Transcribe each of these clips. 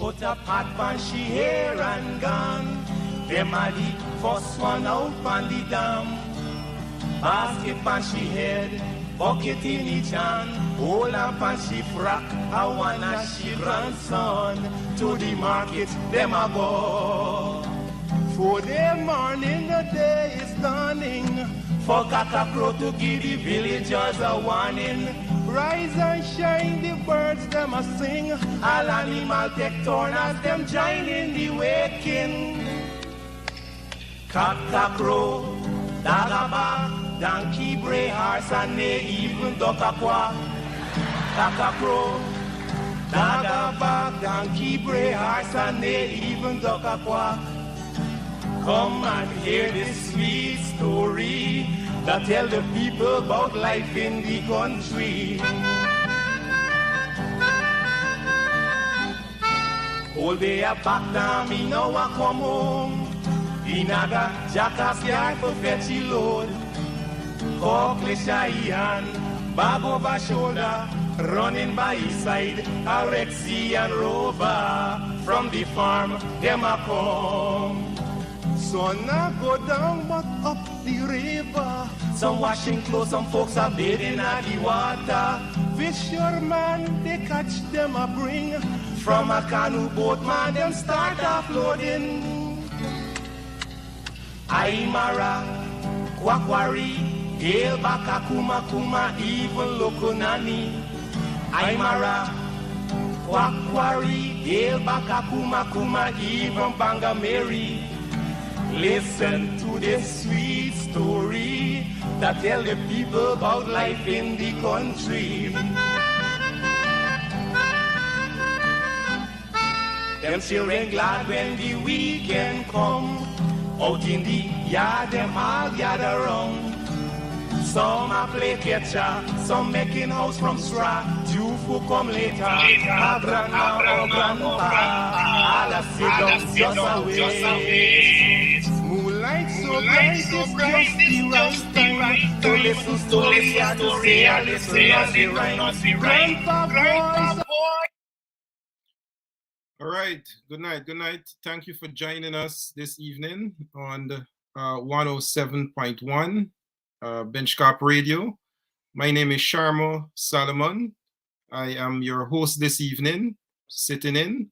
put a pot on she hair and gone. Them a the first one out on the dam. Basket on she head, bucket in each hand. Hold up on she frock, I wanna she grandson. To the market, them a go. For the morning, the day is dawning. For cock-a-crow to give the villagers a warning. Rise and shine, the birds them a sing. All animal take turn as them join in the waking. Cock-a-crow, dog-a-bag, donkey, bray, horse, and they even duck-a-quack. Cock-a-crow, dog-a-bag, donkey, bray, horse, and they even duck-a-quack. Come and hear this sweet story that tell the people about life in the country. All day a back down, me now a come home. Inaga, jackass yard for fetchy load. Cockle shy hand, bag over shoulder, running by his side, a Rexy and Rover. From the farm, them a come. Sun a go down but up the river. Some washing clothes, some folks are bathing at the water. Fisherman, they catch them a bring. From a canoe boat, man, them start offloading. Aymara, Kwakwari, Hail Baka Kuma Kuma, even Lokonani. Aymara, Kwakwari, Hail Baka Kuma Kuma, even Bangameri. Listen to this sweet story that tell the people about life in the country. Them children glad when the weekend come. Out in the yard, them all gather round. Some a play catcher, some making house from straw. Two who come later, a grandma or grandpa. All a sit down just a wait. Moonlight so bright, it's just the right time to listen stories and to say a listen as the right. Grandpa boys. All right. Good night. Good night. Thank you for joining us this evening on the 107.1 Benchcop Radio. My name is Sharma Solomon. I am your host this evening, sitting in.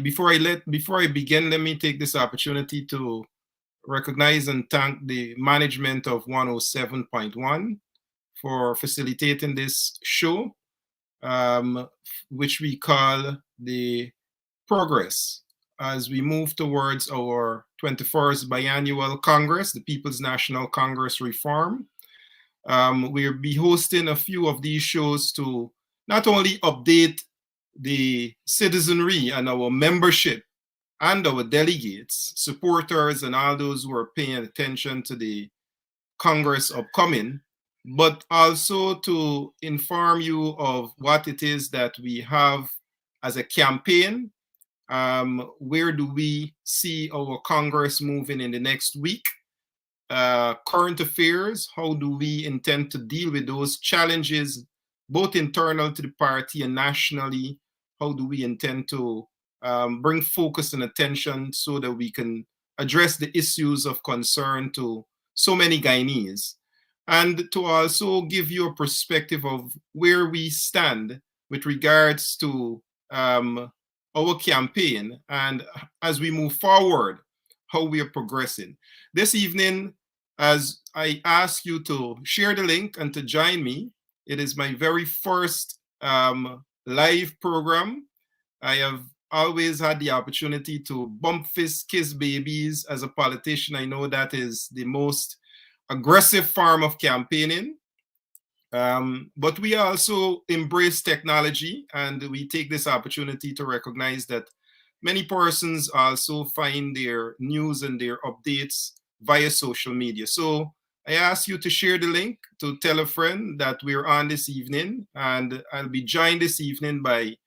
Before I begin, let me take this opportunity to recognize and thank the management of 107.1 for facilitating this show, which we call the Progress, as we move towards our 21st biannual Congress, the People's National Congress Reform. We'll be hosting a few of these shows to not only update the citizenry and our membership and our delegates, supporters, and all those who are paying attention to the Congress upcoming, but also to inform you of what it is that we have as a campaign. Where do we see our Congress moving in the next week? Current affairs, how do we intend to deal with those challenges, both internal to the party and nationally? How do we intend to bring focus and attention so that we can address the issues of concern to so many Guyanese? And to also give you a perspective of where we stand with regards to our campaign, and as we move forward, how we are progressing. This evening, as I ask you to share the link and to join me, it is my very first live program. I have always had the opportunity to bump fist, kiss babies as a politician. I know that is the most aggressive form of campaigning. But we also embrace technology, and we take this opportunity to recognize that many persons also find their news and their updates via social media. So I ask you to share the link, to tell a friend that we're on this evening, and I'll be joined this evening by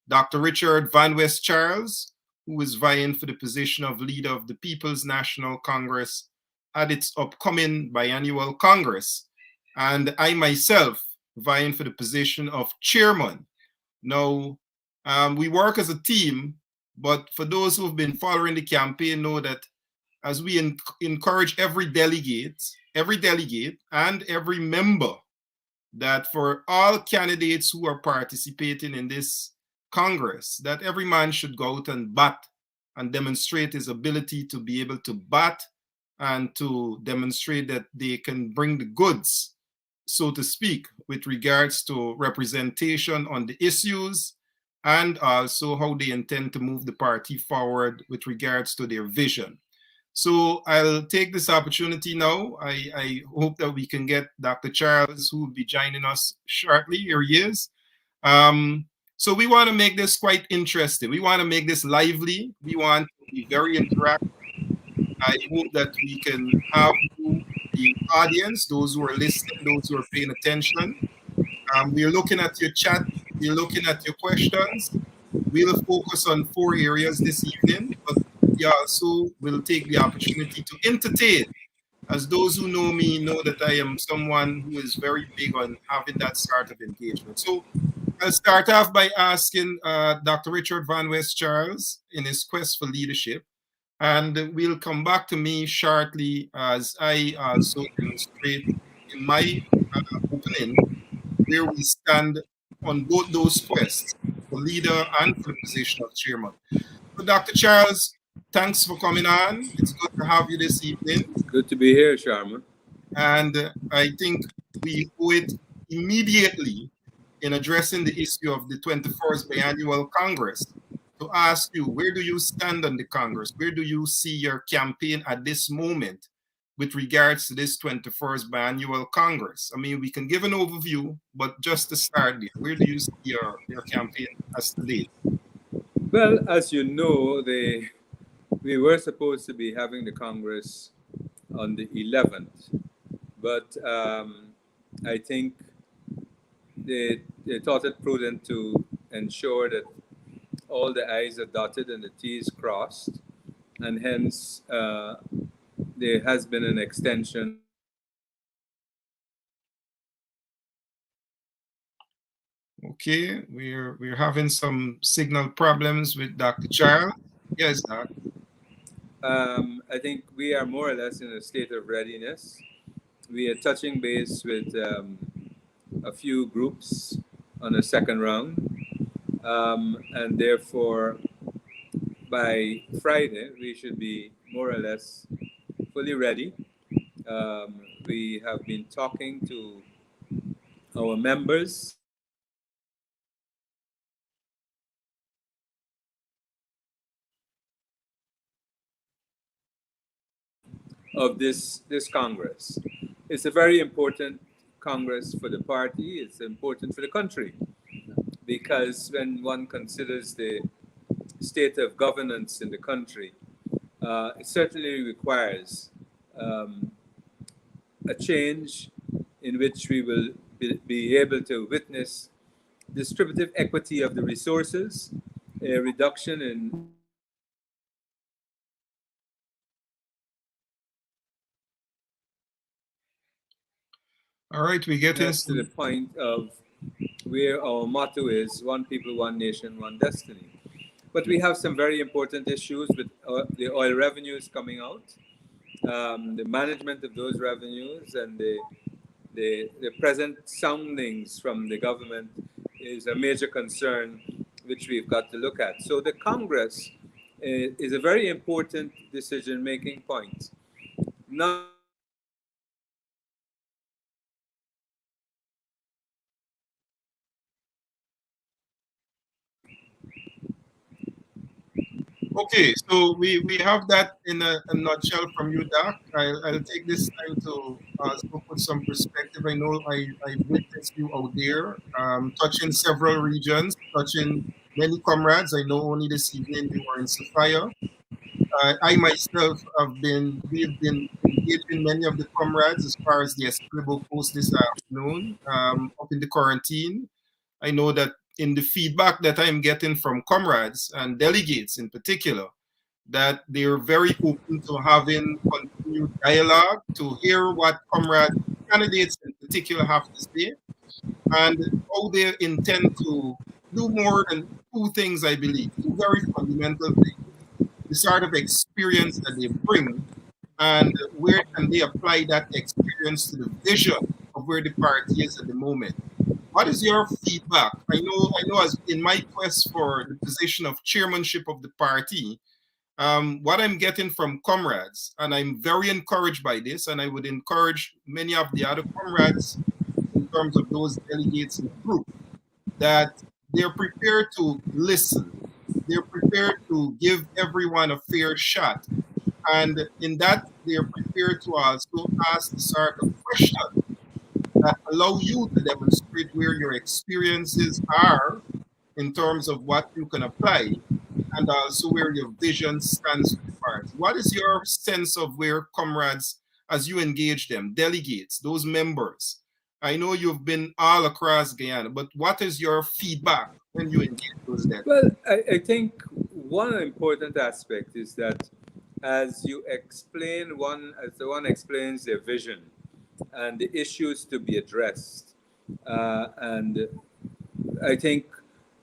Dr. Richard Van West Charles, who is vying for the position of leader of the People's National Congress at its upcoming biannual Congress. And I myself vying for the position of chairman. Now, we work as a team But for those who have been following the campaign, know that as we encourage every delegate and every member, that for all candidates who are participating in this Congress, that every man should go out and bat and demonstrate his ability to be able to bat and to demonstrate that they can bring the goods, so to speak, with regards to representation on the issues and also how they intend to move the party forward with regards to their vision. So I'll take this opportunity now. I hope that we can get Dr. Charles, who will be joining us shortly. Here he is. So we want to make this quite interesting. We want to make this lively. We want to be very interactive. I hope that we can have you, the audience, those who are listening, those who are paying attention. We're looking at your chat. We're looking at your questions. We'll focus on 4 areas this evening, but we also will take the opportunity to entertain. As those who know me know that I am someone who is very big on having that sort of engagement. So I'll start off by asking Dr. Richard Van West Charles in his quest for leadership, and we'll come back to me shortly as I also demonstrate in my opening where we stand on both those quests, for leader and for the position of chairman. So Dr. Charles, thanks for coming on. It's good to have you this evening. Good to be here, Sharma. And I think we owe it immediately in addressing the issue of the 21st Biannual Congress to ask you, where do you stand on the Congress? Where do you see your campaign at this moment with regards to this 21st Biannual Congress? I mean, we can give an overview, but just to start there, where do you see your campaign as today? Well, as you know, we were supposed to be having the Congress on the 11th, but I think they thought it prudent to ensure that all the I's are dotted and the T's crossed, and hence there has been an extension. Okay, we're having some signal problems with Dr. Charles. Yes, Doc. I think we are more or less in a state of readiness. We are touching base with a few groups on a second round, and therefore by Friday we should be more or less fully ready. We have been talking to our members of this Congress. It's a very important Congress for the party. It's important for the country, because when one considers the state of governance in the country, it certainly requires a change in which we will be able to witness distributive equity of the resources, a reduction in All right, we get to the point of where our motto is one people, one nation, one destiny. But we have some very important issues with the oil revenues coming out, the management of those revenues, and the present soundings from the government is a major concern which we've got to look at. So the Congress is a very important decision-making point. Not Okay, so we have that in a nutshell from you, Doc. I'll take this time to also put some perspective. I know I've witnessed you out there, touching several regions, touching many comrades. I know only this evening you were in Sophia. I myself we've been engaging many of the comrades as far as the Esclavo Post this afternoon, up in the quarantine. I know that in the feedback that I'm getting from comrades and delegates in particular, that they're very open to having continued dialogue, to hear what comrade candidates in particular have to say, and how they intend to do more than two things, I believe, two very fundamental things. The sort of experience that they bring, and where can they apply that experience to the vision of where the party is at the moment. What is your feedback? I know as in my quest for the position of chairmanship of the party, what I'm getting from comrades, and I'm very encouraged by this, and I would encourage many of the other comrades in terms of those delegates in the group, that they're prepared to listen. They're prepared to give everyone a fair shot. And in that, they're prepared to also ask the sort of questions that allow you to demonstrate where your experiences are in terms of what you can apply, and also where your vision stands for the party. What is your sense of where comrades, as you engage them, delegates, those members? I know you've been all across Guyana, but what is your feedback when you engage those delegates? Well, I think one important aspect is that as you explain one, as the one explains their vision and the issues to be addressed, and I think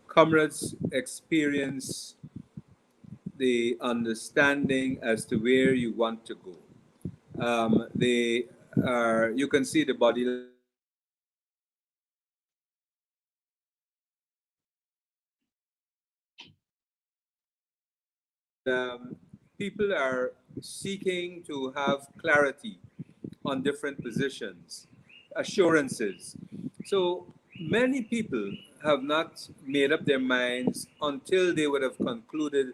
comrades experience the understanding as to where you want to go. They are, you can see the body people are seeking to have clarity on different positions, assurances. So many people have not made up their minds until they would have concluded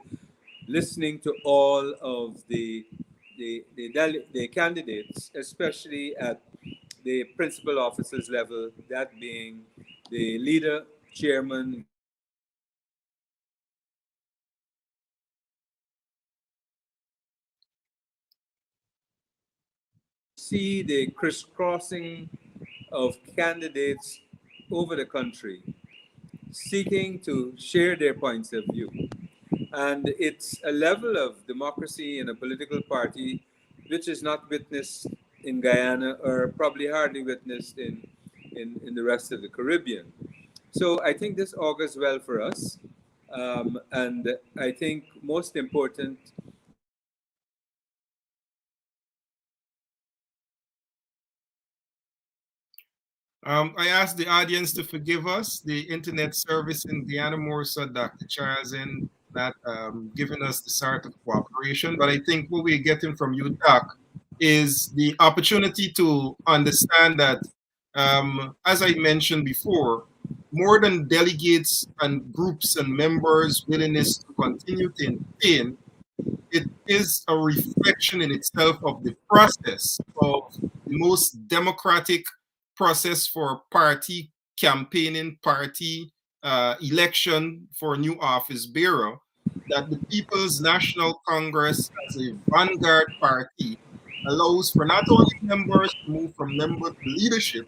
listening to all of the candidates, especially at the principal officers level, that being the leader, chairman, see the crisscrossing of candidates over the country seeking to share their points of view. And it's a level of democracy in a political party which is not witnessed in Guyana or probably hardly witnessed in the rest of the Caribbean. So I think this augurs well for us. And I think most important, I ask the audience to forgive us. The internet service in Guyana Morsa, Dr. Charles, in not giving us the sort of cooperation. But I think what we're getting from you, Doc, is the opportunity to understand that, as I mentioned before, more than delegates and groups and members' willingness to continue to entertain, it is a reflection in itself of the process of the most democratic process for party campaigning, party election for a new office bearer, that the People's National Congress as a vanguard party allows for not only members to move from member to leadership,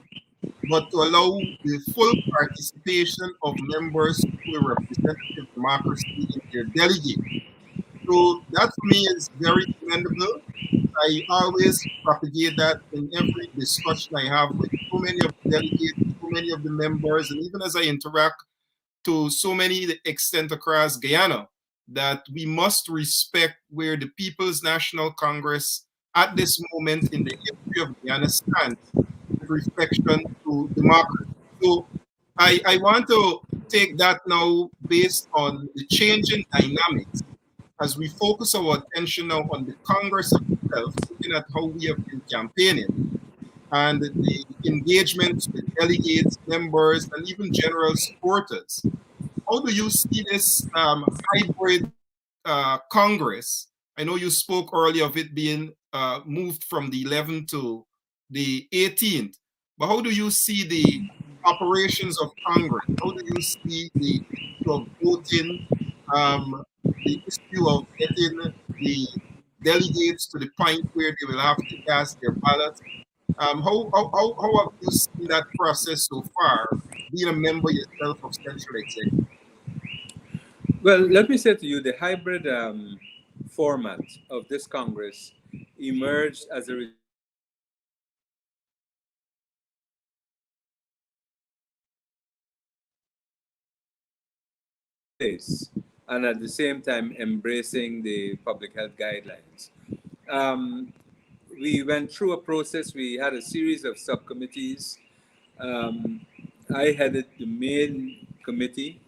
but to allow the full participation of members to a representative democracy in their delegate. So that for me is very commendable. I always propagate that in every discussion I have with so many of the delegates, so many of the members, and even as I interact to so many extent across Guyana, that we must respect where the People's National Congress at this moment in the history of Guyana stands with respect to democracy. So I want to take that now based on the changing dynamics as we focus our attention now on the Congress itself, looking at how we have been campaigning and the engagements with delegates, members, and even general supporters. How do you see this hybrid Congress? I know you spoke earlier of it being moved from the 11th to the 18th, but how do you see the operations of Congress? How do you see the issue of voting, um, the issue of getting the delegates to the point where they will have to cast their ballots? How have you seen that process so far, being a member yourself of Central Executive? well, let me say to you, the hybrid format of this Congress emerged as a place, and at the same time embracing the public health guidelines. Um, we went through a process. We had a series of subcommittees. Um, I headed the main committee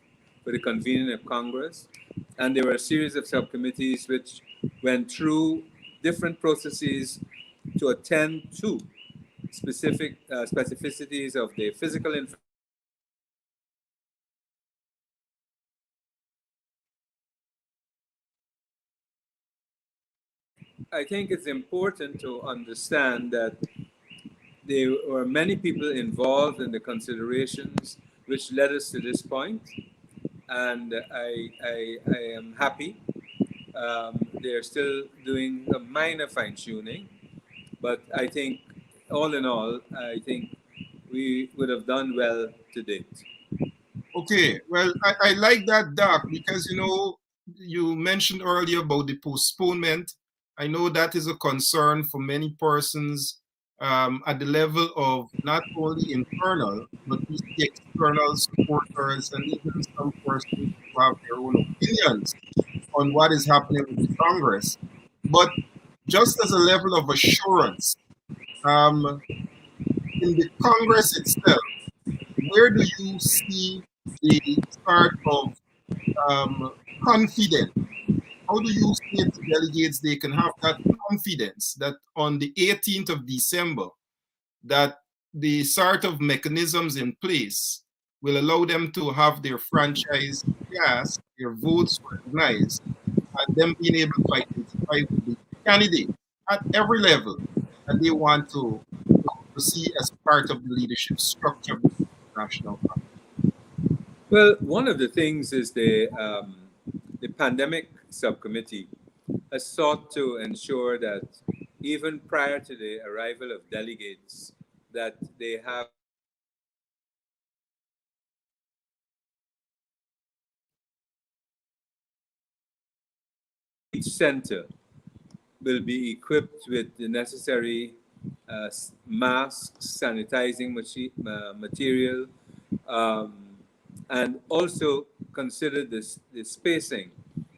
for the convening of Congress, and there were a series of subcommittees which went through different processes to attend to specific specificities of the physical infrastructure. I think it's important to understand that there were many people involved in the considerations which led us to this point, and I am happy. They're still doing a minor fine tuning, but I think, all in all, I think we would have done well to date. Okay, well, I like that, Doc, because you mentioned earlier about the postponement. I know that is a concern for many persons at the level of not only internal, but we see external supporters and even some persons who have their own opinions on what is happening with the Congress. But just as a level of assurance, um, in the Congress itself, where do you see the start of um, confidence? How do you say to delegates they can have that confidence that on the 18th of December, that the sort of mechanisms in place will allow them to have their franchise cast, their votes recognized, and them being able to identify with the candidate at every level that they want to see as part of the leadership structure of the national party. Well, one of the things is the pandemic subcommittee has sought to ensure that even prior to the arrival of delegates, that they have each center will be equipped with the necessary masks, sanitizing material, um, and also consider the spacing,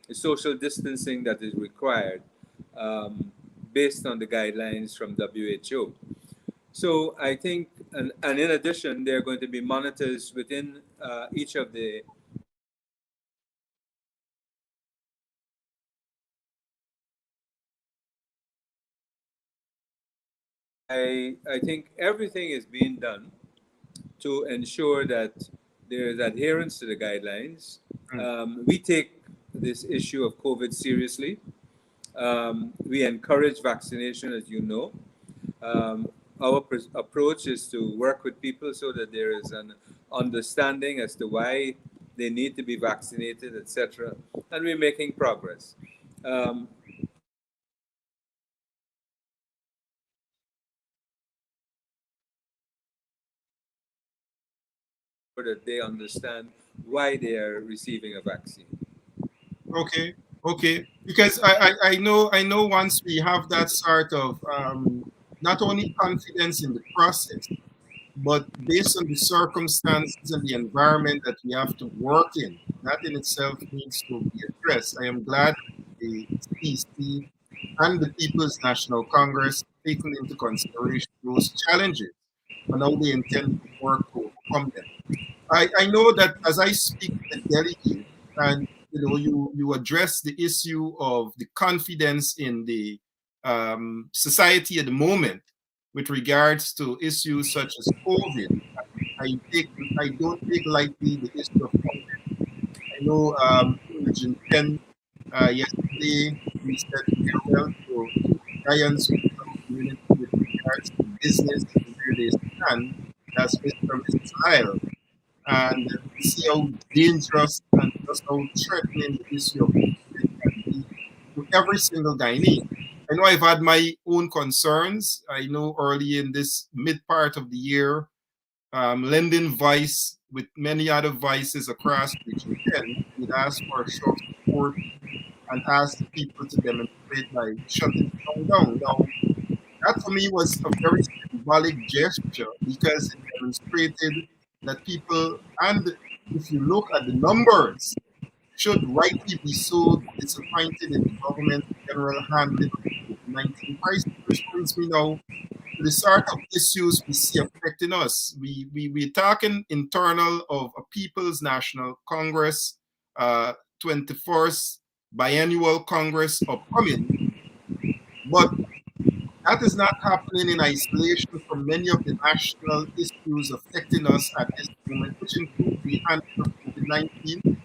the social distancing that is required um, based on the guidelines from WHO. So I think, and in addition, there are going to be monitors within each of the. I think everything is being done to ensure that there is adherence to the guidelines. We take this issue of COVID seriously. We encourage vaccination, as you know. Our approach is to work with people so that there is an understanding as to why they need to be vaccinated, etc. And we're making progress. Um, so that they understand why they are receiving a vaccine. Okay, okay. Because I know once we have that sort of not only confidence in the process, but based on the circumstances and the environment that we have to work in, that in itself needs to be addressed. I am glad the CEC and the People's National Congress taken into consideration those challenges and how they intend to work to overcome them. I know that as I speak to the delegate, and you address the issue of the confidence in the society at the moment with regards to issues such as COVID. I take I don't take lightly the issue of COVID. I know in Region 10 yesterday we said farewell to two giants of our community with regards to business and where they stand. That's Mr. and Mrs. Lyle, and we see how dangerous and just how threatening the issue of COVID can be to every single Guyanese. I know I've had my own concerns. I know early in this mid part of the year, lending Vice with many other vices across Region 10, we'd ask for a show of support and ask the people to demonstrate by shutting the town down. Now, that for me was a very symbolic gesture because it demonstrated that people, and if you look at the numbers, should rightly be so disappointed in the government's general handling of the COVID-19 crisis, which brings me now to the sort of issues we see affecting us. We're talking internal of a People's National Congress, 21st biannual Congress upcoming, but that is not happening in isolation from many of the national issues affecting us at this moment, which include the handling of COVID-19.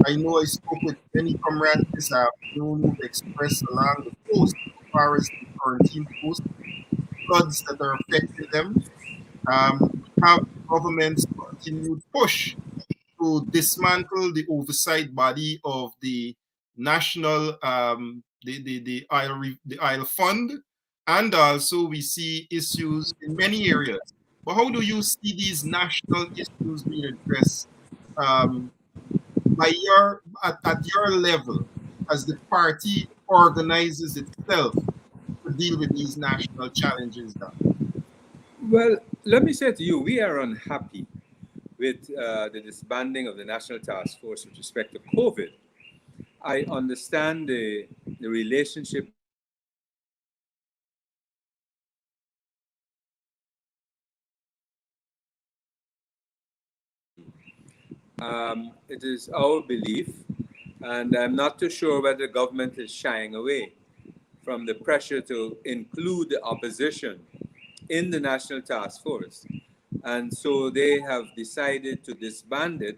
I know I spoke with many comrades this afternoon who've expressed along the coast as far as the quarantine posts, floods that are affecting them. We have the government's continued push to dismantle the oversight body of the national the oil fund, and also we see issues in many areas. But how do you see these national issues being addressed um, by at your level as the party organizes itself to deal with these national challenges? Now? Well, let me say to you, we are unhappy with the disbanding of the National Task Force with respect to COVID. I understand the relationship it is our belief, and I'm not too sure whether the government is shying away from the pressure to include the opposition in the National Task Force. And so they have decided to disband it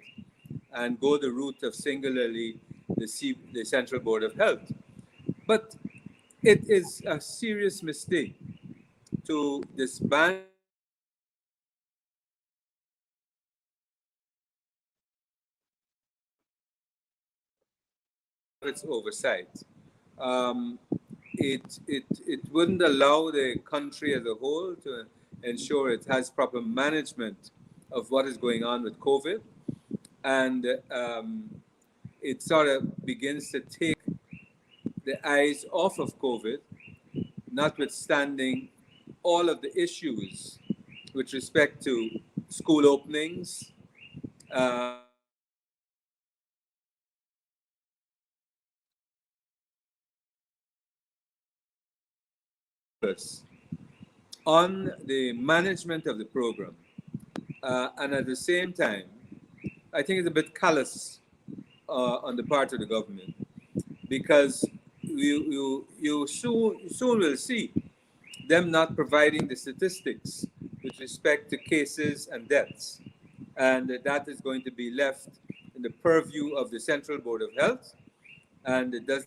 and go the route of singularly the Central Board of Health. But it is a serious mistake to disband its oversight. Um, it wouldn't allow the country as a whole to ensure it has proper management of what is going on with COVID. And it sort of begins to take the eyes off of COVID, notwithstanding all of the issues with respect to school openings, uh, on the management of the program. And at the same time, I think it's a bit callous on the part of the government because you soon will see them not providing the statistics with respect to cases and deaths. And that is going to be left in the purview of the Central Board of Health. And it does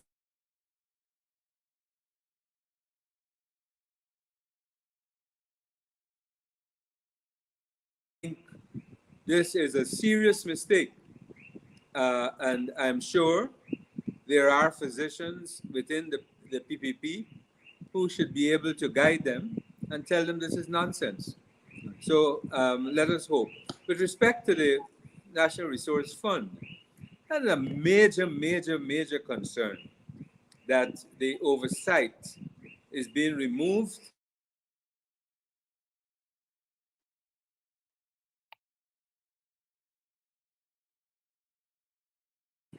think this is a serious mistake. And I'm sure there are physicians within the PPP who should be able to guide them and tell them this is nonsense. So let us hope. With respect to the National Resource Fund, that is a major concern that the oversight is being removed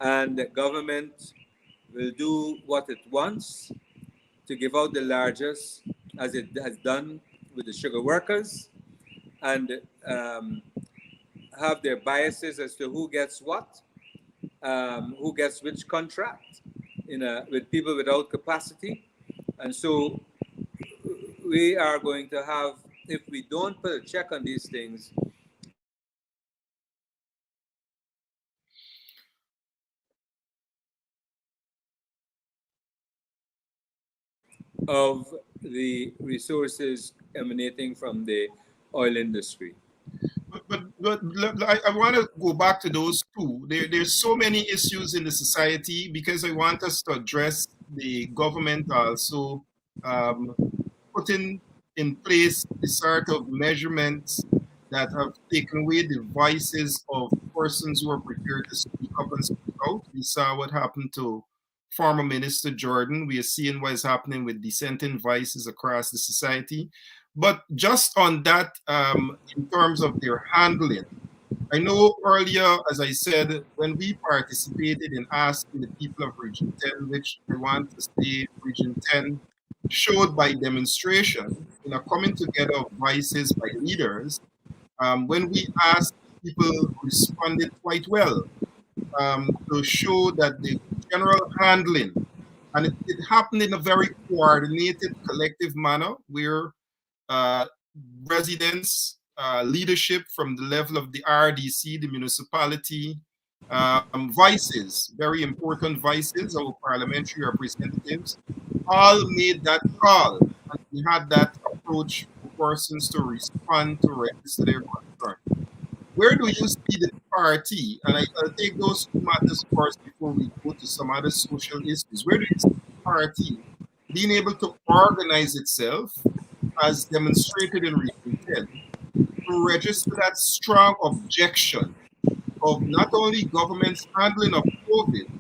and the government will do what it wants to give out the largest, as it has done with the sugar workers, and have their biases as to who gets what, who gets which contract with people without capacity. And so we are going to have, if we don't put a check on these things, of the resources emanating from the oil industry. But I want to go back to those two. There's so many issues in the society because I want us to address the government also um, putting in place the sort of measurements that have taken away the voices of persons who are prepared to speak up and speak out. We saw what happened to former Minister Jordan. We are seeing what is happening with dissenting voices across the society. But just on that, in terms of their handling, I know earlier, as I said, when we participated in asking the people of Region 10, which I want to say Region 10 showed by demonstration in a coming together of voices by leaders. When we asked, people responded quite well to show that the general handling, and it happened in a very coordinated, collective manner where uh, residents, leadership from the level of the RDC, the municipality, voices, very important voices, our parliamentary representatives, all made that call. And we had that approach for persons to respond to register their concern. Where do you see the party? And I'll take those two matters first before we go to some other social issues. Where do you see the party being able to organize itself as demonstrated in Region 10 to register that strong objection of not only government's handling of COVID,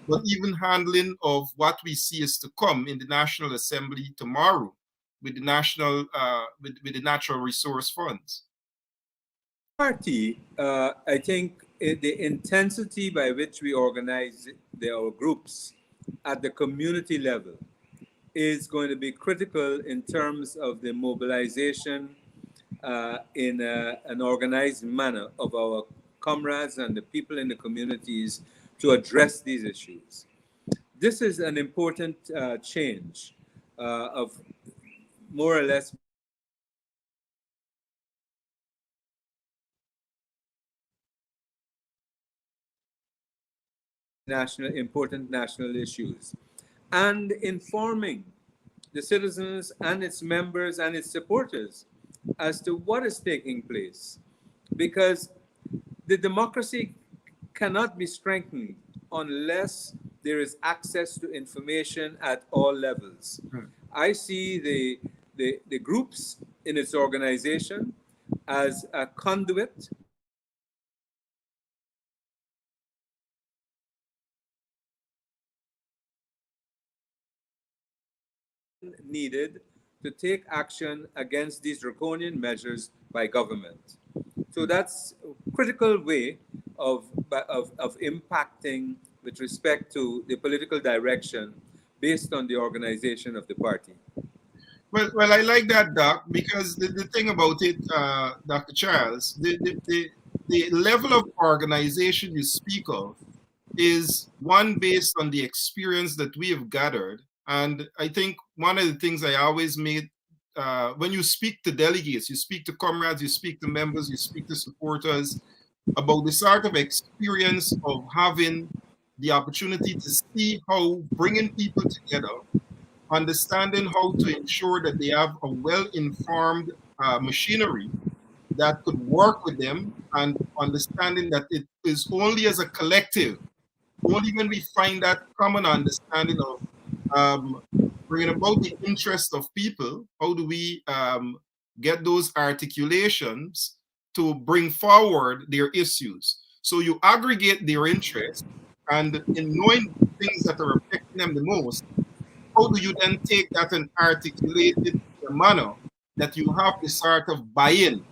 but even handling of what we see is to come in the National Assembly tomorrow with the with the natural resource funds? Party, I think the intensity by which we organize our groups at the community level is going to be critical in terms of the mobilization in an organized manner of our comrades and the people in the communities to address these issues. This is an important change of more or less important national issues and informing the citizens and its members and its supporters as to what is taking place, because the democracy cannot be strengthened unless there is access to information at all levels. I see the groups in its organization as a conduit needed to take action against these draconian measures by government. So that's a critical way of impacting with respect to the political direction based on the organization of the party. Well, I like that, Doc, because the thing about it, Dr. Charles, the level of organization you speak of is one based on the experience that we have gathered. And I think one of the things I always made when you speak to delegates, you speak to comrades, you speak to members, you speak to supporters about the sort of experience of having the opportunity to see how bringing people together, understanding how to ensure that they have a well-informed machinery that could work with them, and understanding that it is only as a collective, only when we find that common understanding of um, bringing about the interest of people, how do we get those articulations to bring forward their issues. So you aggregate their interest, and in knowing things that are affecting them the most, how do you then take that and articulate it in a manner that you have the sort of buy-in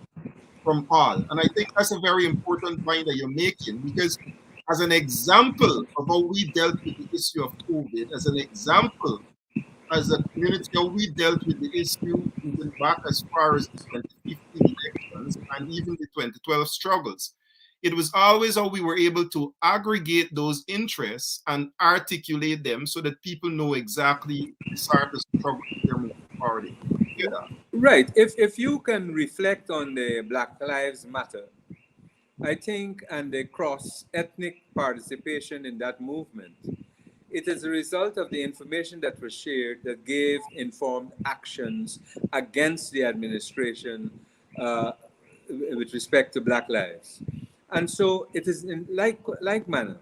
from all? And I think that's a very important point that you're making, because as an example of how we dealt with the issue of COVID, as an example, as a community, how we dealt with the issue even back as far as the 2015 elections and even the 2012 struggles, it was always how we were able to aggregate those interests and articulate them so that people know exactly the sort of struggle they're moving forward in. Yeah. Right. If you can reflect on the Black Lives Matter, I think, and the cross-ethnic participation in that movement, it is a result of the information that was shared that gave informed actions against the administration with respect to Black lives. And so it is in like manner.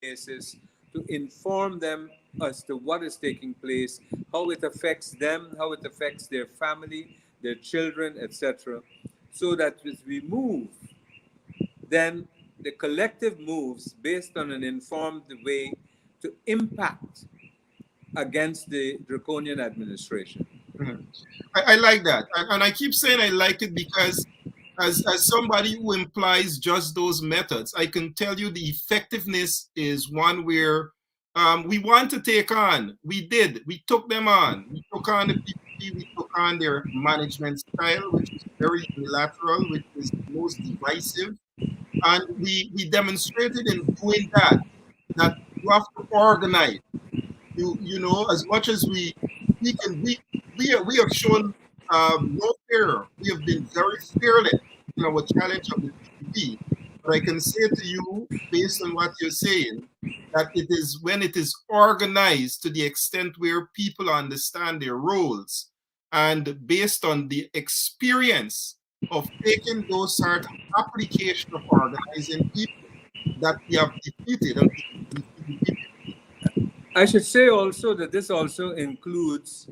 Basis to inform them as to what is taking place, how it affects them, how it affects their family, their children, etc. So that as we move, then the collective moves based on an informed way to impact against the draconian administration. Mhm. I like that. And I keep saying I like it because as somebody who implies just those methods, I can tell you the effectiveness is one where we want to take on. We did. We took them on. We took on the PPP. We took on their management style, which is very unilateral, which is most divisive. And we demonstrated in doing that that you have to organize. You know, as much as we can we have shown no fear. We have been very fearless in our challenge of the PPP. But I can say to you, based on what you're saying, that it is when it is organized to the extent where people understand their roles and based on the experience of taking those sort of application of organizing people that we have defeated and we I should say also that this also includes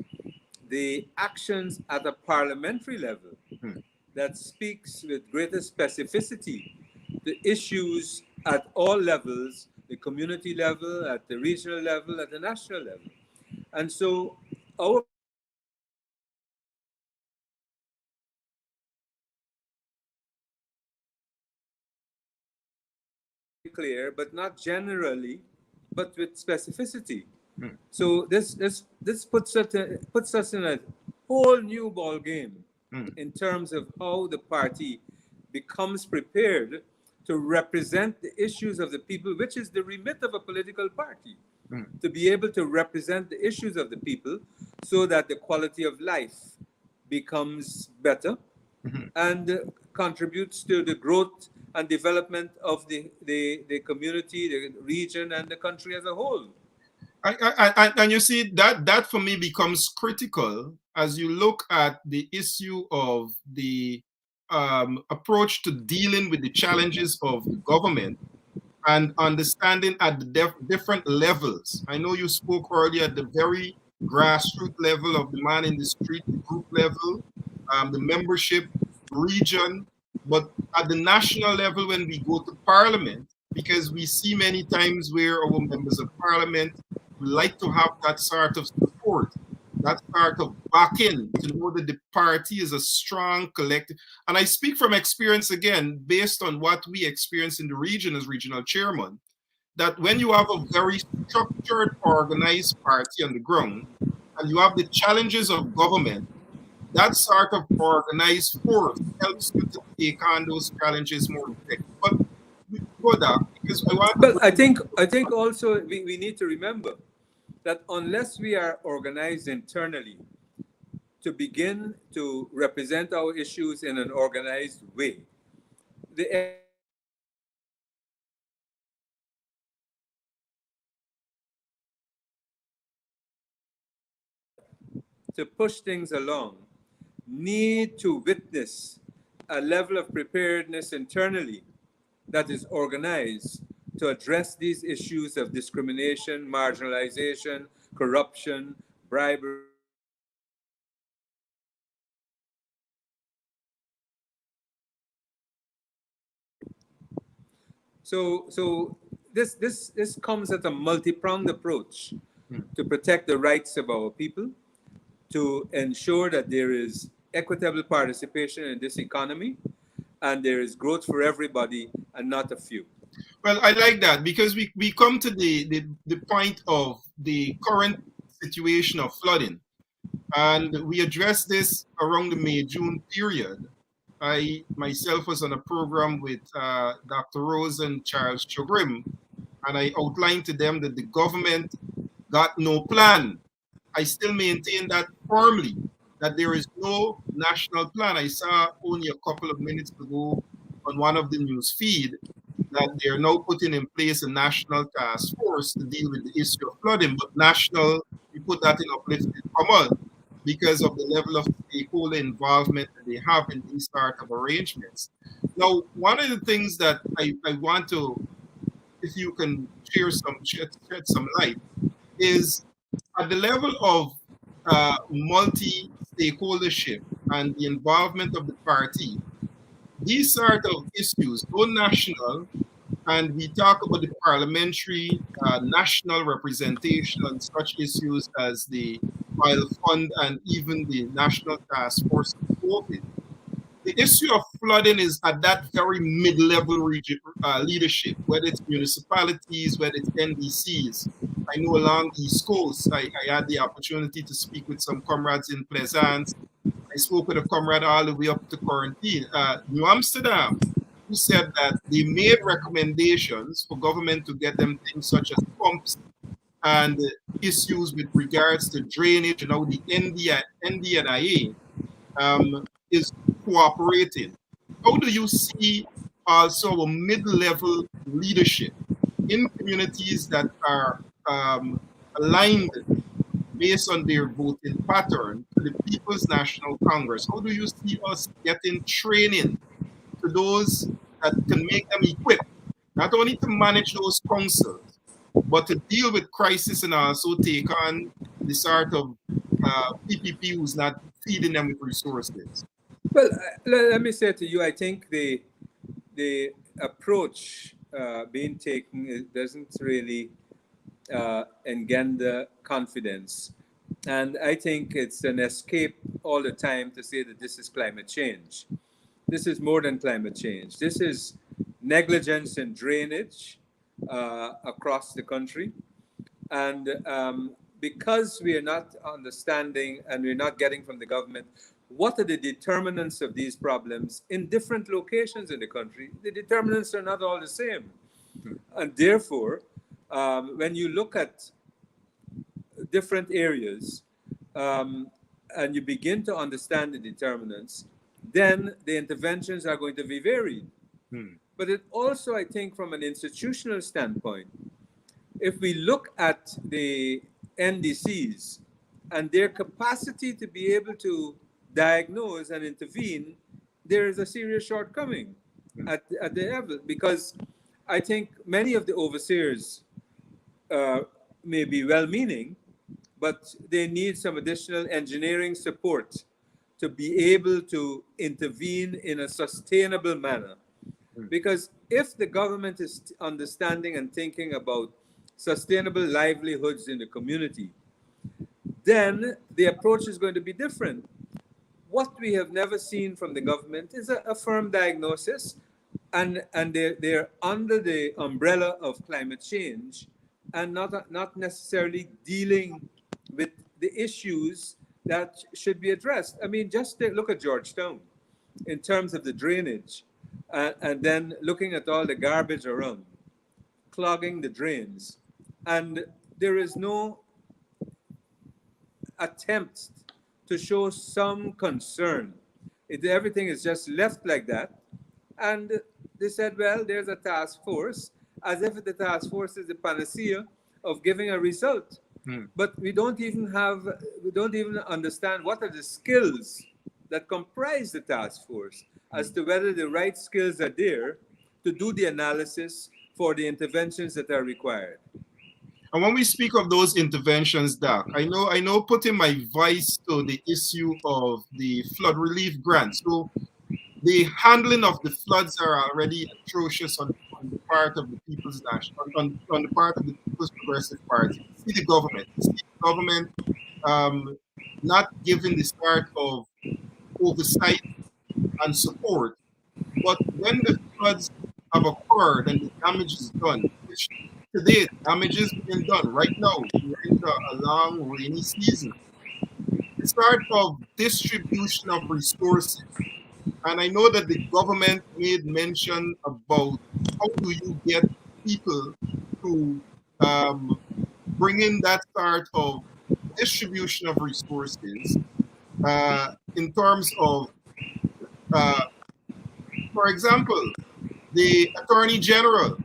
the actions at a parliamentary level Hmm. that speaks with greater specificity the issues at all levels, the community level, at the regional level, at the national level. And so our clear, but not generally, but with specificity. Hmm. So this puts us in a whole new ball game Hmm. in terms of how the party becomes prepared to represent the issues of the people, which is the remit of a political party, Hmm. to be able to represent the issues of the people so that the quality of life becomes better Mhm. and contributes to the growth and development of the community, the region, and the country as a whole. And you see that for me becomes critical as you look at the issue of the approach to dealing with the challenges of the government and understanding at the different levels. I know you spoke earlier at the very grassroots level of the man in the street, the group level, the membership, region, but at the national level when we go to parliament, because we see many times where our members of parliament would like to have that sort of support, that sort of backing to know that the party is a strong collective. And I speak from experience again, based on what we experience in the region as regional chairman, that when you have a very structured, organized party on the ground, and you have the challenges of government, that sort of organized force helps you to take on those challenges more effectively. But we go there because I want to But I bring think I think also we need to remember that unless we are organized internally to begin to represent our issues in an organized way, the to push things along need to witness a level of preparedness internally that is organized to address these issues of discrimination, marginalization, corruption, bribery. So this comes at a multi-pronged approach to protect the rights of our people, to ensure that there is equitable participation in this economy, and there is growth for everybody and not a few. well, I like that because we come to the point of the current situation of flooding. And we addressed this around the May-June period. I myself was on a program with Dr. Rose and Charles Chogrim, and I outlined to them that the government got no plan. I still maintain that firmly, that there is no national plan. I saw only a couple of minutes ago on one of the news feed that they are now putting in place a national task force to deal with the issue of flooding, but national, we put that in uplifted common because of the level of stakeholder involvement that they have in these sort of arrangements. Now, one of the things that I want to, if you can shed some light, is at the level of multi-stakeholdership and the involvement of the party, these sort of issues, though national, and we talk about the parliamentary national representation on such issues as the oil fund and even the national task force on COVID. The issue of flooding is at that very mid-level leadership, whether it's municipalities, whether it's NDCs. I know along the East Coast, I had the opportunity to speak with some comrades in Plaisance. I spoke with a comrade all the way up to quarantine, New Amsterdam, who said that they made recommendations for government to get them things such as pumps and issues with regards to drainage and how the NDNIA is cooperating. How do you see also a mid-level leadership in communities that are aligned based on their voting pattern to the People's National Congress? How do you see us getting training to those that can make them equipped, not only to manage those councils, but to deal with crisis and also take on the sort of PPP who's not feeding them with resources? Well, let me say to you, I think the approach being taken doesn't really engender confidence. And I think it's an escape all the time to say that this is climate change. This is more than climate change. This is negligence in drainage across the country. And because we are not understanding and we're not getting from the government what are the determinants of these problems in different locations in the country, the determinants are not all the same. And therefore, when you look at different areas and you begin to understand the determinants, then the interventions are going to be varied. But it also, I think, from an institutional standpoint, if we look at the NDCs and their capacity to be able to diagnose and intervene, there is a serious shortcoming at the level, because I think many of the overseers may be well-meaning, but they need some additional engineering support to be able to intervene in a sustainable manner. Because if the government is understanding and thinking about sustainable livelihoods in the community, then the approach is going to be different. What we have never seen from the government is a firm diagnosis, and they're under the umbrella of climate change and not necessarily dealing with the issues that should be addressed. I mean, just look at Georgetown in terms of the drainage, and then looking at all the garbage around, clogging the drains. And there is no attempt to show some concern. Everything is just left like that. And they said, well, there's a task force, as if the task force is the panacea of giving a result. But we don't even understand what are the skills that comprise the task force as to whether the right skills are there to do the analysis for the interventions that are required. And when we speak of those interventions, Doc, I know putting my voice to the issue of the flood relief grants. So the handling of the floods are already atrocious on the part of the People's National, on the part of the People's Progressive Party. You see the government not giving the start of oversight and support. But when the floods have occurred and the damage is done, which today damage is being done right now, we're into a long rainy season. The start of distribution of resources. And I know that the government made mention about how do you get people to bring in that sort of distribution of resources in terms of, for example, the Attorney General.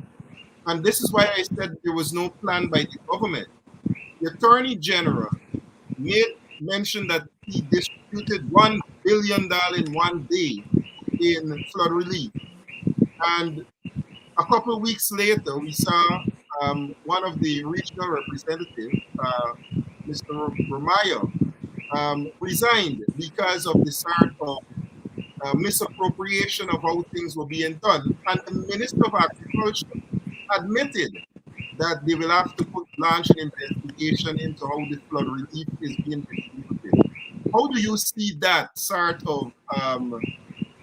And this is why I said there was no plan by the government. The Attorney General made mention that he distributed $1 billion in one day in flood relief. And a couple of weeks later, we saw one of the regional representatives, Mr. Romayo, resigned because of the sort of misappropriation of how things were being done. And the Minister of Agriculture admitted that they will have to launch an investigation into how the flood relief is being distributed. How do you see that sort of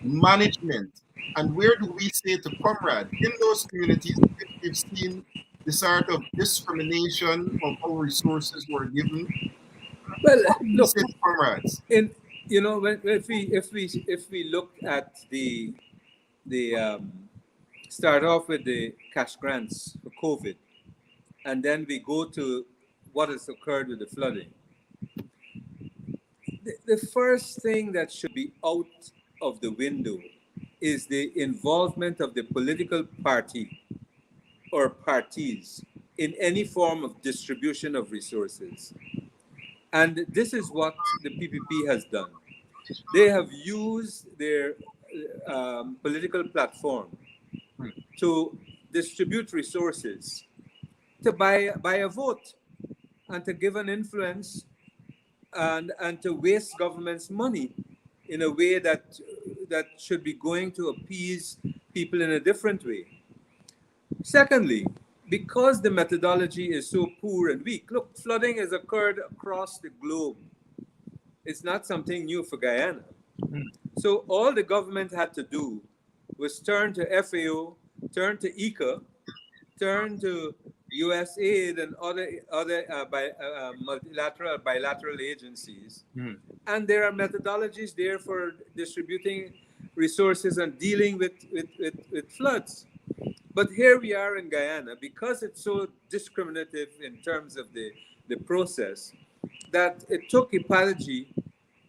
management? And where do we say to comrade in those communities if we've seen the sort of discrimination of how resources were given? Well, How do we look, say to comrades? in if we look at the start off with the cash grants for COVID, and then we go to what has occurred with the flooding. The first thing that should be out of the window is the involvement of the political party or parties in any form of distribution of resources. And this is what the PPP has done. They have used their political platform to distribute resources, to buy a vote, and to give an influence, and to waste government's money in a way that should be going to appease people in a different way. Secondly, because the methodology is so poor and weak, look, flooding has occurred across the globe. It's not something new for Guyana. So all the government had to do was turn to FAO, turn to ICA, turn to USAID and other multilateral, bilateral agencies. And there are methodologies there for distributing resources and dealing with floods. But here we are in Guyana, because it's so discriminative in terms of the process, that it took Ipalaji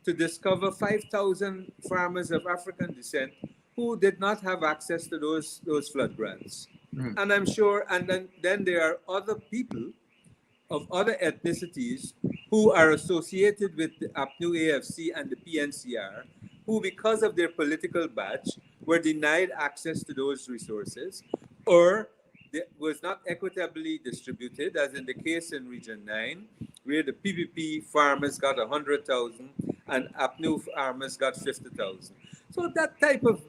to discover 5,000 farmers of African descent who did not have access to those flood grants. And I'm sure, and then there are other people of other ethnicities who are associated with the APNU AFC and the PNCR, who, because of their political badge, were denied access to those resources, or was not equitably distributed, as in the case in Region 9, where the PPP farmers got 100,000 and APNU farmers got 50,000. So that type of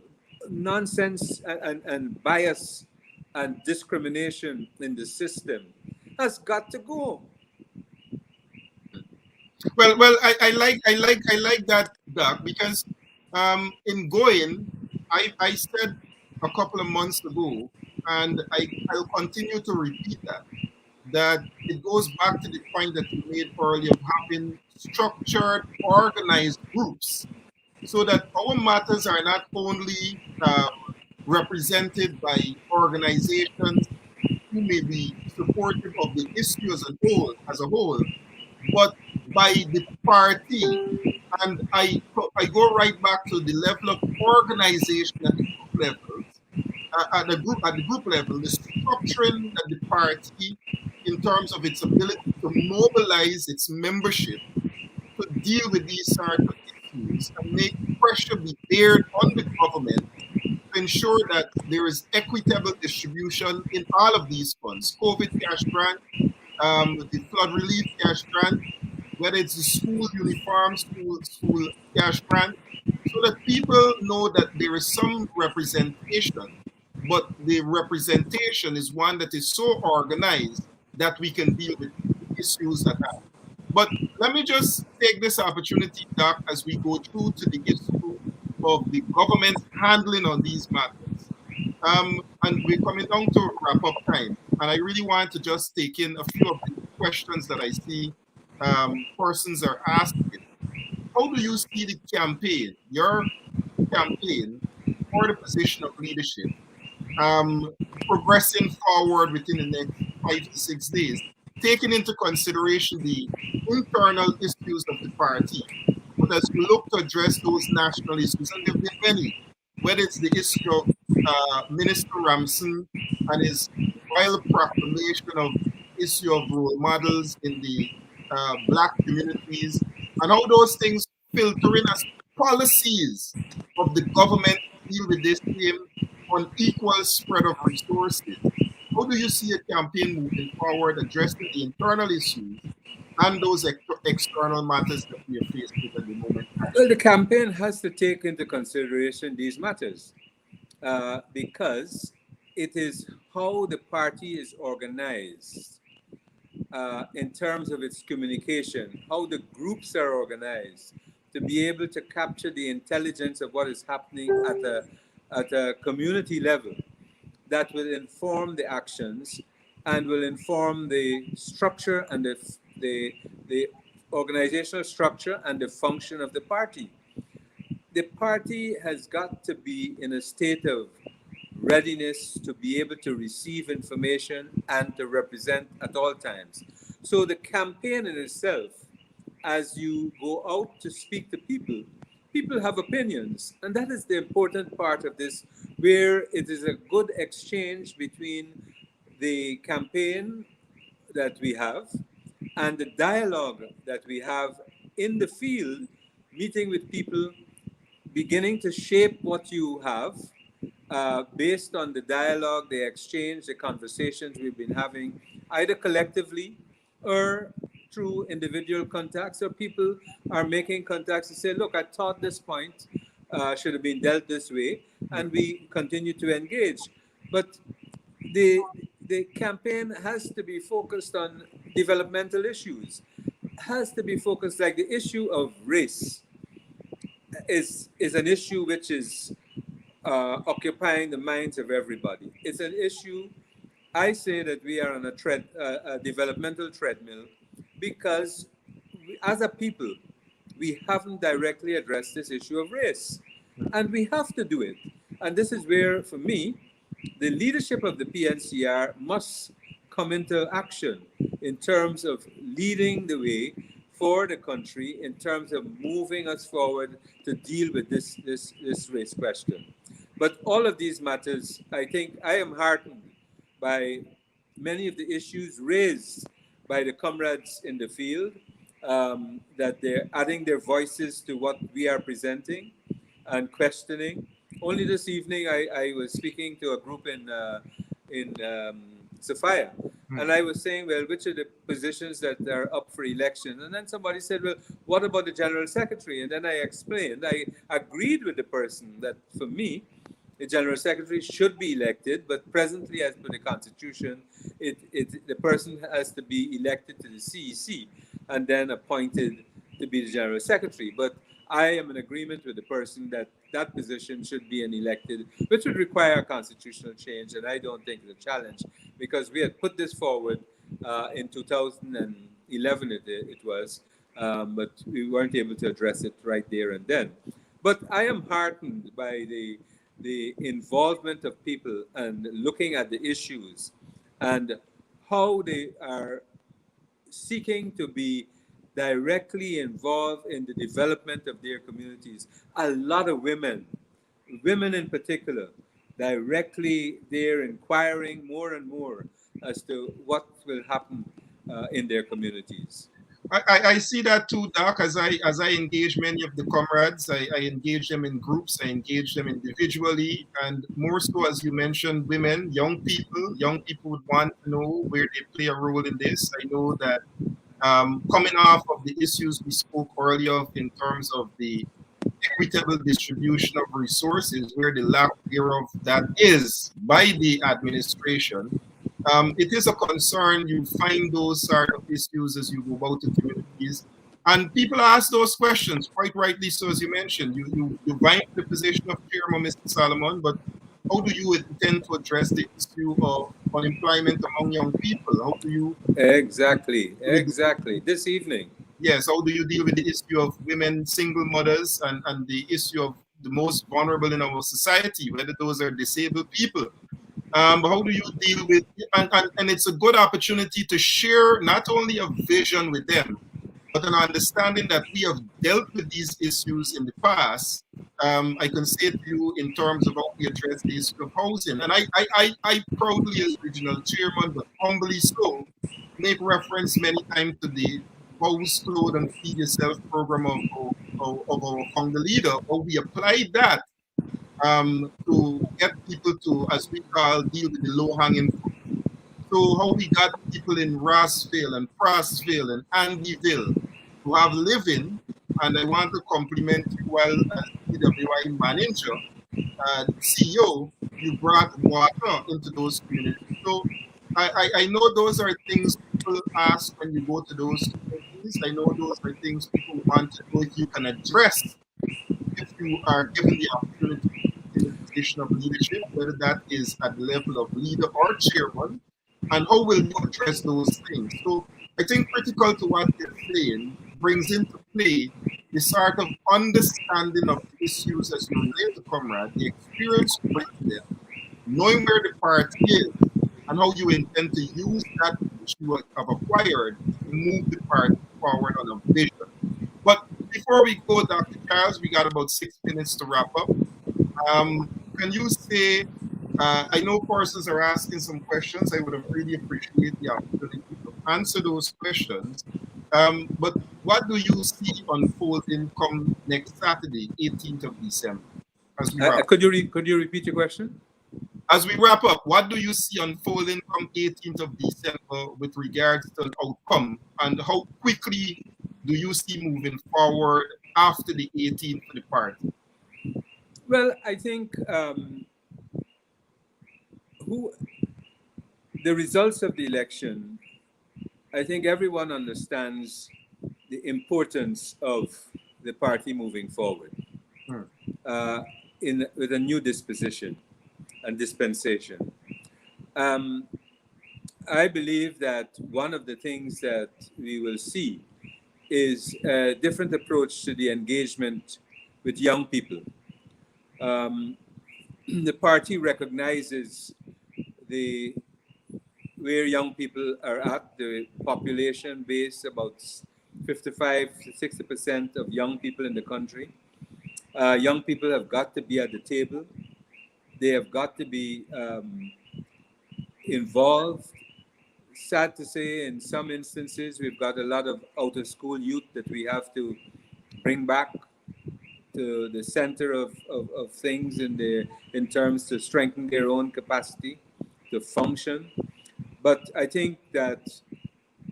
nonsense and bias and discrimination in the system has got to go. Well, I like that, Doc, because in going, I said a couple of months ago, and I'll continue to repeat that it goes back to the point that you made earlier of having structured, organized groups, so that our matters are not only represented by organizations who may be supportive of the issue as a whole, but by the party. And I go right back to the level of organization at the group levels, at the group level, the structuring that the party, in terms of its ability to mobilize its membership to deal with these sort of issues and make pressure be bared on the government to ensure that there is equitable distribution in all of these funds, COVID cash grant, the flood relief cash grant, whether it's the school uniform, school cash grant, so that people know that there is some representation, but the representation is one that is so organized that we can deal with issues at hand. But let me just take this opportunity, Doc, as we go through to the issue of the government's handling on these matters. And we're coming down to wrap up time. And I really want to just take in a few of the questions that I see persons are asking. How do you see the campaign, your campaign for the position of leadership, progressing forward within the next 5 to 6 days, taking into consideration the internal issues of the party, but as we look to address those national issues, and there have been many, whether it's the issue of Minister Ramson and his wild proclamation of issue of role models in the Black communities, and how those things filter in as policies of the government to deal with this theme on equal spread of resources. How do you see a campaign moving forward addressing the internal issues and those external matters that we are faced with at the moment? Well, the campaign has to take into consideration these matters because it is how the party is organized in terms of its communication, how the groups are organized to be able to capture the intelligence of what is happening at a community level that will inform the actions and will inform the structure and the organizational structure and the function of the party. The party has got to be in a state of readiness to be able to receive information and to represent at all times. So the campaign in itself, as you go out to speak to people, people have opinions. And that is the important part of this, where it is a good exchange between the campaign that we have and the dialogue that we have in the field, meeting with people, beginning to shape what you have based on the dialogue, the exchange, the conversations we've been having, either collectively or through individual contacts, or people are making contacts to say, look, I thought this point should have been dealt this way, and we continue to engage. But the, the campaign has to be focused on developmental issues, has to be focused, like the issue of race is an issue which is occupying the minds of everybody. It's an issue. I say that we are on a developmental treadmill because as a people, we haven't directly addressed this issue of race. And we have to do it. And this is where, for me, the leadership of the PNCR must come into action in terms of leading the way for the country, in terms of moving us forward to deal with this race question. But all of these matters, I think I am heartened by many of the issues raised by the comrades in the field, that they're adding their voices to what we are presenting and questioning. Only this evening, I was speaking to a group in Sophia, and I was saying, well, which are the positions that are up for election? And then somebody said, well, what about the General Secretary? And then I explained, I agreed with the person that for me, the General Secretary should be elected, but presently, as per the Constitution, the person has to be elected to the CEC and then appointed to be the General Secretary. But I am in agreement with the person that that position should be an elected, which would require a constitutional change, and I don't think it's a challenge, because we had put this forward in 2011, it was, but we weren't able to address it right there and then. But I am heartened by the involvement of people and looking at the issues and how they are seeking to be directly involved in the development of their communities. A lot of women in particular, directly they're inquiring more and more as to what will happen in their communities. I see that too, Doc. As I engage many of the comrades, I engage them in groups, I engage them individually, and more so, as you mentioned, women, young people would want to know where they play a role in this. I know that coming off of the issues we spoke earlier of in terms of the equitable distribution of resources, where the lack thereof that is by the administration. It is a concern. You find those sort of issues as you go about the communities. And people ask those questions, quite rightly so, as you mentioned. You vying for the position of chairman, Mr. Solomon, but how do you intend to address the issue of unemployment among young people? How do you... Exactly. This evening. Yes, how do you deal with the issue of women, single mothers, and the issue of the most vulnerable in our society, whether those are disabled people? But how do you deal with, and it's a good opportunity to share not only a vision with them, but an understanding that we have dealt with these issues in the past. I can say to you in terms of how we address the issue of housing. And I proudly, as regional chairman, but humbly so, make reference many times to the house, clothe, and feed yourself program of our founder leader, how we applied that to get people to, as we call, deal with the low-hanging fruit. So how we got people in Rossville and Frostville and Andyville to have living, and I want to compliment you while as PWI manager, CEO, you brought water into those communities. So I know those are things people ask when you go to those communities. I know those are things people want to know if you can address if you are given the opportunity in the position of leadership, whether that is at the level of leader or chairman, and how will you address those things? So I think critical to what you're saying brings into play the sort of understanding of the issues as you relate to comrade, the experience you bring to them, knowing where the party is, and how you intend to use that which you have acquired to move the party forward on a vision. But before we go, Dr. Charles, we got about 6 minutes to wrap up. Can you say, I know persons are asking some questions. I would have really appreciated the opportunity to answer those questions. But what do you see unfolding come next Saturday, 18th of December, as we wrap up? Could you repeat your question? As we wrap up, what do you see unfolding come 18th of December with regards to an outcome, and how quickly do you see moving forward after the 18th for the party? Well, I think the results of the election, I think everyone understands the importance of the party moving forward with a new disposition and dispensation. I believe that one of the things that we will see is a different approach to the engagement with young people. The party recognizes where young people are at, the population base, about 55 to 60% of young people in the country. Young people have got to be at the table. They have got to be involved. Sad to say, in some instances, we've got a lot of out-of-school youth that we have to bring back to the center of things in terms to strengthen their own capacity to function. But I think that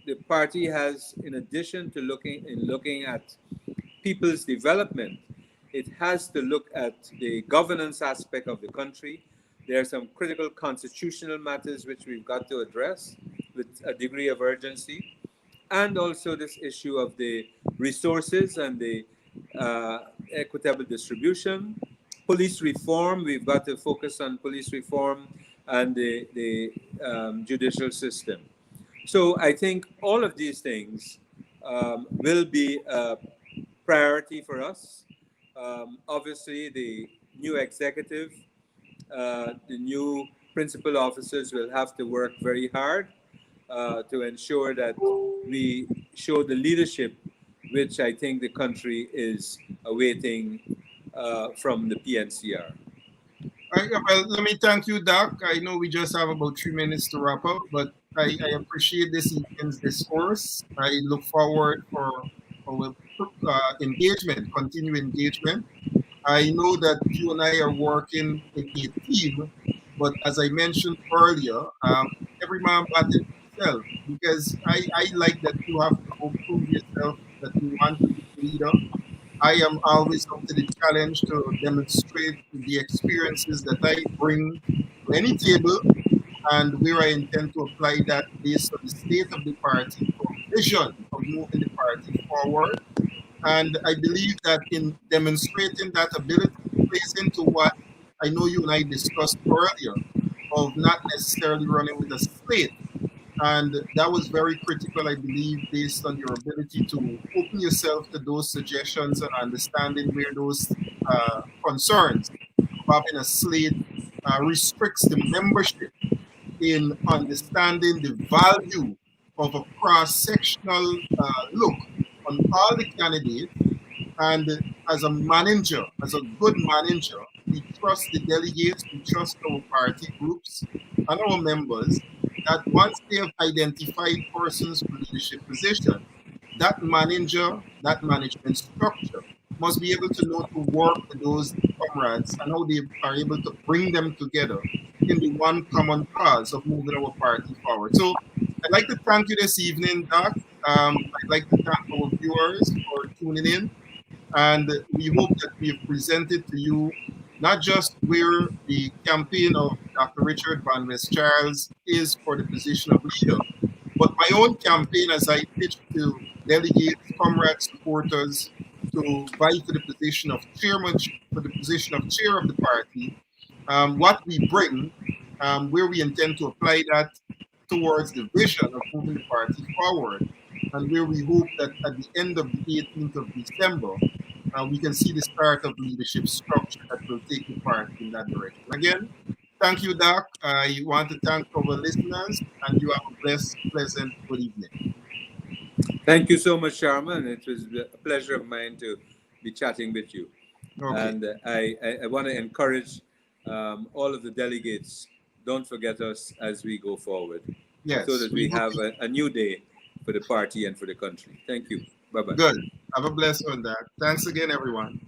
the party has, in addition to looking at people's development, it has to look at the governance aspect of the country. There are some critical constitutional matters which we've got to address with a degree of urgency, and also this issue of the resources and the equitable distribution. Police reform, we've got to focus on police reform and the judicial system. So I think all of these things will be a priority for us. Obviously, the new executive, the new principal officers will have to work very hard to ensure that we show the leadership which I think the country is awaiting from the PNCR. Well, let me thank you, Doc. I know we just have about 3 minutes to wrap up, but I appreciate this evening's discourse. I look forward for our engagement, continued engagement. I know that you and I are working in a team, but as I mentioned earlier, every man batting himself, because I like that you have to go prove yourself that you want to be a leader. I am always up to the challenge to demonstrate the experiences that I bring to any table and where I intend to apply that based on the state of the party, for vision of moving the party forward. And I believe that in demonstrating that ability plays into what I know you and I discussed earlier of not necessarily running with a slate. And that was very critical, I believe, based on your ability to open yourself to those suggestions and understanding where those concerns of having a slate restricts the membership in understanding the value of a cross-sectional look on all the candidates. And as a manager, as a good manager, we trust the delegates, we trust our party groups and our members that once they have identified persons for leadership position, that manager, that management structure must be able to know to work with those comrades and how they are able to bring them together in the one common cause of moving our party forward. So I'd like to thank you this evening, Doc. I'd like to thank our viewers for tuning in. And we hope that we've presented to you not just where the campaign of Dr. Richard Van West Charles is for the position of leader, but my own campaign as I pitch to delegates, comrades, supporters to vie for the position of chairman, for the position of chair of the party, what we bring, where we intend to apply that towards the vision of moving the party forward, and where we hope that at the end of the 18th of December, we can see the start of leadership structure that will take the party in that direction. Again, thank you, Doc. I want to thank our listeners, and you have a blessed, pleasant good evening. Thank you so much, Sharman. It was a pleasure of mine to be chatting with you. Okay. And I want to encourage all of the delegates, don't forget us as we go forward, Yes. so that we have a new day for the party and for the country. Thank you. Bye-bye. Good. Have a blessed one, Doc. Thanks again, everyone.